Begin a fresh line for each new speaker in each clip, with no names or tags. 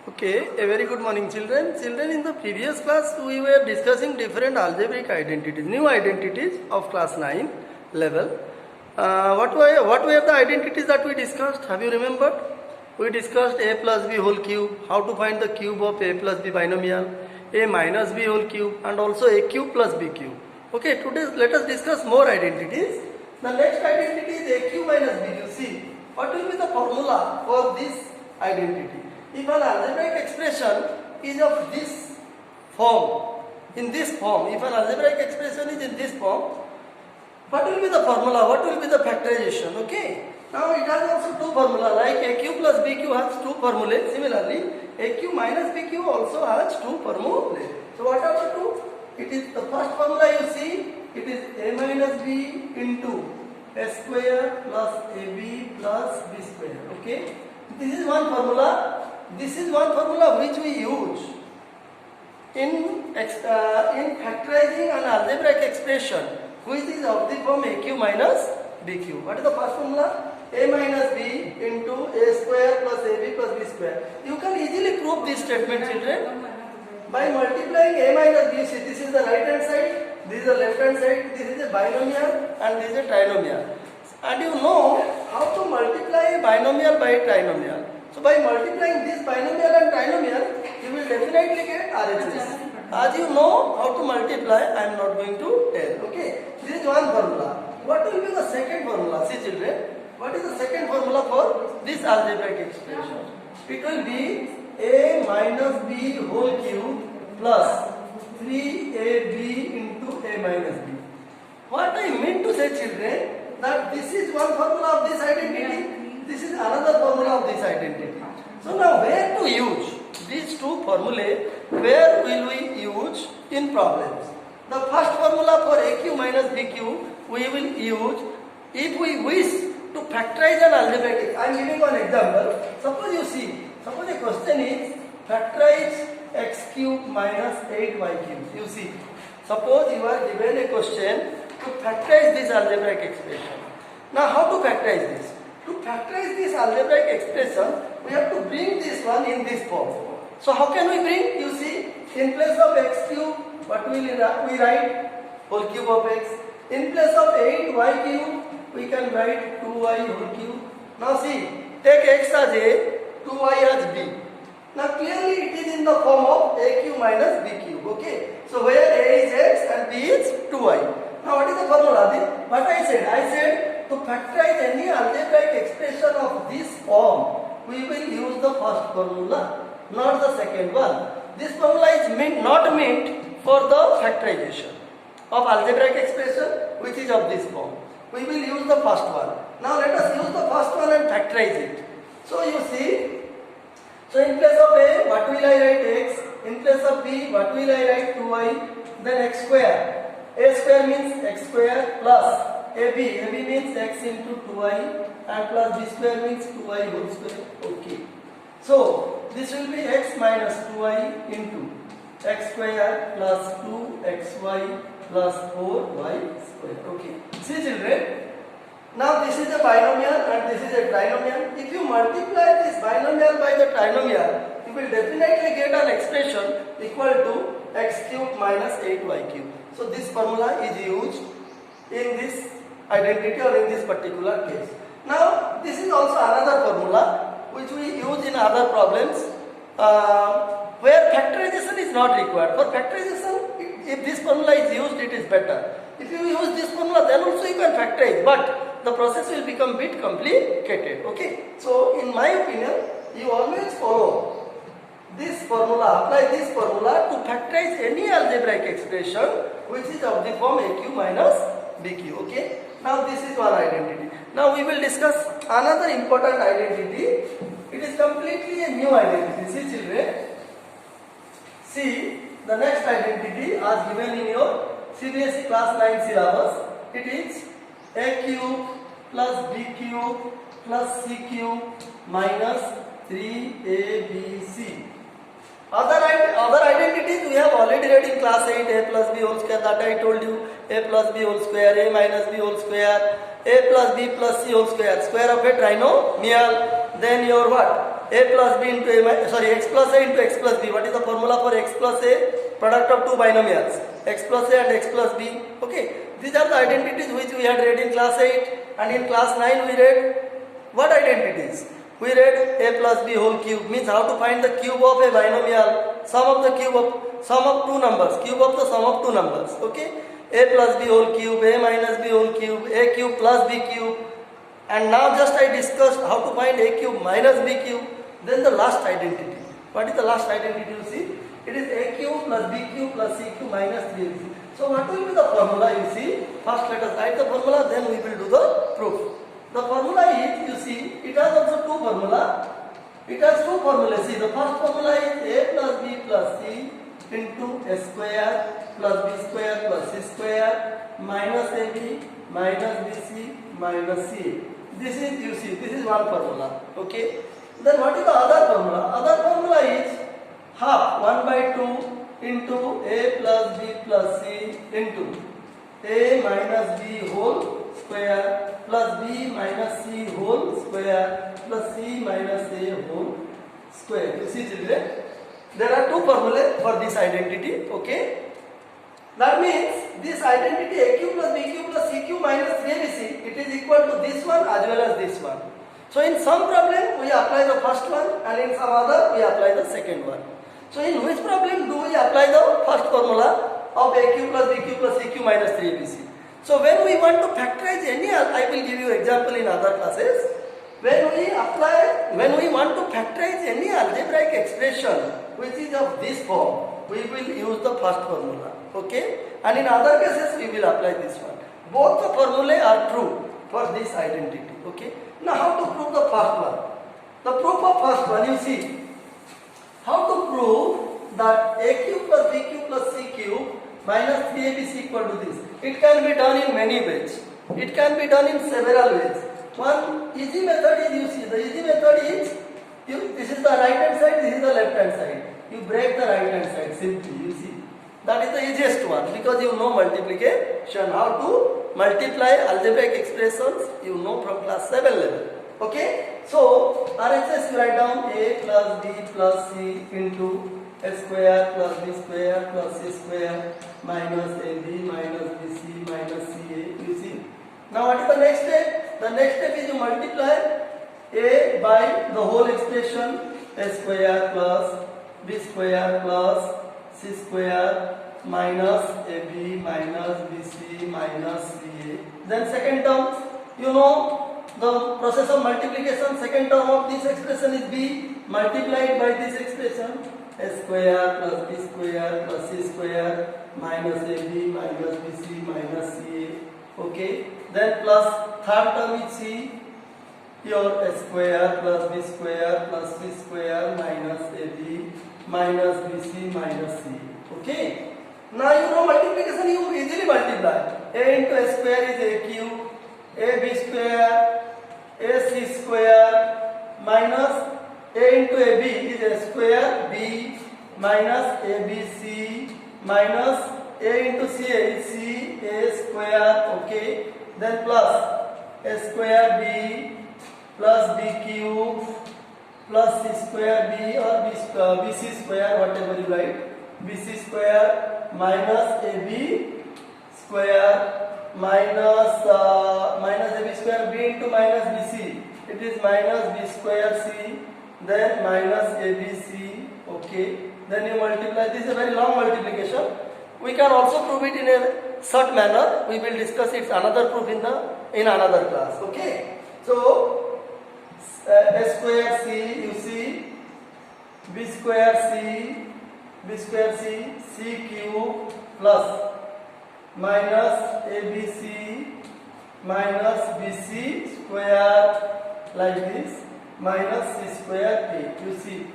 Okay, a very good morning children. Children, in the previous class we were discussing different algebraic identities, new identities of class 9 level. What were the identities that we discussed? Have you remembered? We discussed a plus b whole cube, how to find the cube of a plus b binomial, a minus b whole cube, and also a cube plus b cube. Okay, today let us discuss more identities. The next identity is a cube minus b cube. See, what will be the formula for this identity? If an algebraic expression is of this form, in this form, if an algebraic expression is in this form, what will be the formula? What will be the factorization? Okay. Now it has also two formula, like a cube plus b cube has two formulae. Similarly, a cube minus b cube also has two formulae. So what are the two? It is the first formula you see, it is a minus b into a square plus ab plus b square. Okay. This is one formula. This is one formula which we use in factorizing an algebraic expression which is of the form a cube minus b cube. What is the first formula? A minus b into a square plus ab plus b square. You can easily prove this statement, children, by multiplying a minus b. See, this is the right hand side, this is the left hand side, this is a binomial and this is a trinomial. And you know how to multiply a binomial by a trinomial. So by multiplying this binomial and trinomial, you will definitely get RHS. As you know how to multiply, I am not going to tell. Okay, this is one formula. What will be the second formula? See, children, what is the second formula for this algebraic expression? It will be a minus b whole cube plus 3ab into a minus b. What I mean to say, children, that this is one formula of this identity. This is another formula of this identity. So now where to use these two formulae? Where will we use in problems? The first formula for a cube minus b cube we will use if we wish to factorize an algebraic. I am giving one example. Suppose a question is factorize x cube minus 8y cube. You see, suppose you are given a question to factorize this algebraic expression. Now how to factorize this? To factorize this algebraic expression, we have to bring this one in this form. So how can we bring? You see, in place of x cube, what will we write? Whole cube of x. In place of 8y cube, we can write 2y whole cube. Now see, take x as a, 2y as b. Now clearly it is in the form of a cube minus b cube. Okay. So where a is x and b is 2y. Now what is the formula? What I said to factorize any algebraic expression of this form, we will use the first formula, not the second one. This formula is not meant for the factorization of algebraic expression which is of this form. We will use the first one. Now let us use the first one and factorize it. So you see, so in place of a, what will I write? X. In place of b, what will I write? 2y. Then x square. A square means x square plus AB means x into 2y and plus b square means 2y whole square. Okay. So this will be x minus 2y into x square plus 2xy plus 4y square. Okay. See, children, now this is a binomial and this is a trinomial. If you multiply this binomial by the trinomial, you will definitely get an expression equal to x cube minus 8y cube. So this formula is used in this identity or in this particular case. Now this is also another formula which we use in other problems where factorization is not required. For factorization, if this formula is used, it is better. If you use this formula, then also you can factorize, but the process will become a bit complicated. Okay. So in my opinion, you always follow this formula, apply this formula to factorize any algebraic expression which is of the form a cube minus b cube. Okay. Now this is one identity. Now we will discuss another important identity. It is completely a new identity. See, children. See the next identity as given in your CBSE class 9 syllabus. It is a cube plus b cube plus c cube minus 3abc. Other identities we have already read in class 8, a plus b whole square, that I told you, a plus b whole square, a minus b whole square, a plus b plus c whole square, square of a trinomial, then your what? a plus b into x plus a into x plus b. What is the formula for x plus a? Product of two binomials, x plus a and x plus b. Okay, these are the identities which we had read in class 8, and in class 9 we read what identities? We read a plus b whole cube, means how to find the cube of a binomial, sum of two numbers, cube of the sum of two numbers. Okay, a plus b whole cube, a minus b whole cube, a cube plus b cube. And now just I discussed how to find a cube minus b cube. Then the last identity. What is the last identity you see? It is a cube plus b cube plus c cube minus 3ac. So what will be the formula you see? First let us write the formula, then we will do the proof. The formula is, you see, it has also two formula. It has two formulas. See, the first formula is a plus b plus c into a square plus b square plus c square minus ab minus bc minus ca. This is, you see, this is one formula. Okay. Then what is the other formula? Other formula is half 1 by 2 into a plus b plus c into a minus b whole square plus b minus c whole square plus c minus a whole square. You see, children, there are two formulae for this identity. Okay. That means this identity a cube plus b cube plus c cube minus 3abc, it is equal to this one as well as this one. So in some problem we apply the first one, and in some other we apply the second one. So in which problem do we apply the first formula of a cube plus b cube plus c cube minus 3abc? So when we want to factorize any, I will give you example in other classes. When we want to factorize any algebraic expression which is of this form, we will use the first formula. Okay, and in other cases we will apply this one. Both the formulae are true for this identity. Okay, now how to prove the first one? The proof of first one, you see, how to prove that a cube plus b cube plus c cube minus 3abc equal to this. It can be done in many ways. It can be done in several ways. One easy method is, you see, the easy method is, this is the right hand side, this is the left hand side. You break the right hand side simply, you see. That is the easiest one, because you know multiplication, how to multiply algebraic expressions, you know from class 7 level. Okay, so RHS you write down a plus b plus c into a square plus b square plus c square minus ab minus bc minus ca. You see. Now what is the next step? The next step is you multiply a by the whole expression, a square plus b square plus c square minus ab minus bc minus ca. Then second term, you know the process of multiplication, second term of this expression is b multiplied by this expression, a square plus b square plus c square minus ab minus bc minus ca. Okay, then plus third term is c, your a square plus b square plus c square minus ab minus bc minus c. Okay, now you know multiplication, you easily multiply. A into a square is a cube, ab square, ac square minus a into ab is a square, b minus abc minus a into ca is c a square. Okay, then plus a square b plus b cube plus c square b or bc square, whatever you write, bc square minus ab square minus ab square b into minus bc, it is minus b square c, then minus abc. Okay, then you multiply. This is a very long multiplication. We can also prove it in a short manner. We will discuss its another proof in another class. Okay, so a square c, you see, b square c, c cube plus minus abc minus bc square like this minus c square a. You see.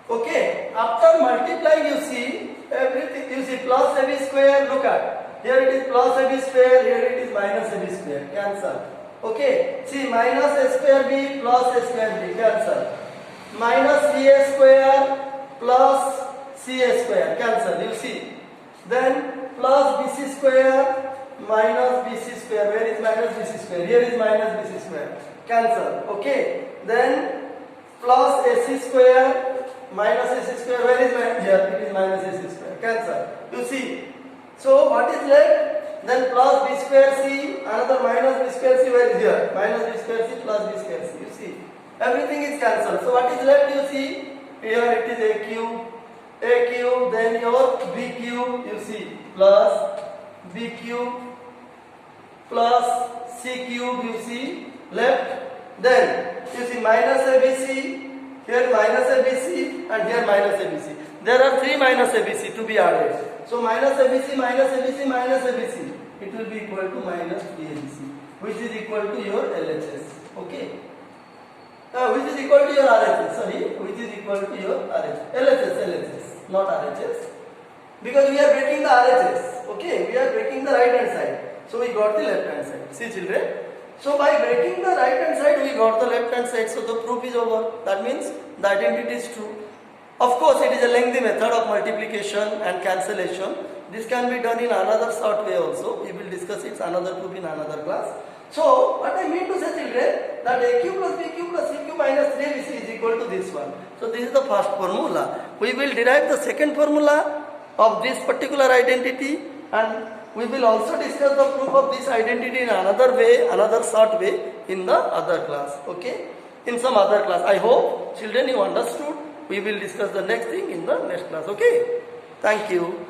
Okay, after multiplying, you see everything. You see plus ab square. Look at here, it is plus ab square. Here it is minus ab square. Cancel. Okay, see minus a square b plus a square b. Cancel. Minus ca square plus ca square. Cancel. You see. Then plus bc square minus bc square. Where is minus bc square? Here is minus bc square. Cancel. Okay. then plus AC square minus AC square. Where is my here? It is minus AC square. Cancel. You see. So what is left? Then plus B square C, another minus B square C. Where is here? Minus B square C plus B square C. You see. Everything is cancelled. So what is left? You see. Here it is A cube. Then your B cube. You see. Plus B cube plus C cube. You see. Left. Then you see minus ABC. Here minus ABC and here minus ABC. There are three minus ABC to be added. So minus ABC, minus ABC, minus ABC. It will be equal to minus 3ABC, which is equal to your LHS. Okay. Which is equal to your RHS. Sorry, which is equal to your LHS, not RHS. Because we are breaking the RHS. Okay, we are breaking the right hand side. So we got the left hand side. See children. So by breaking the right hand side, we got the left hand side. So the proof is over. That means the identity is true. Of course, it is a lengthy method of multiplication and cancellation. This can be done in another short way also. We will discuss its another proof in another class. So what I mean to say children, that A cube plus B cube plus C cube minus 3ABC is equal to this one. So this is the first formula. We will derive the second formula of this particular identity, and we will also discuss the proof of this identity in another way, another short way in the other class. Okay? In some other class. I hope children you understood. We will discuss the next thing in the next class. Okay? Thank you.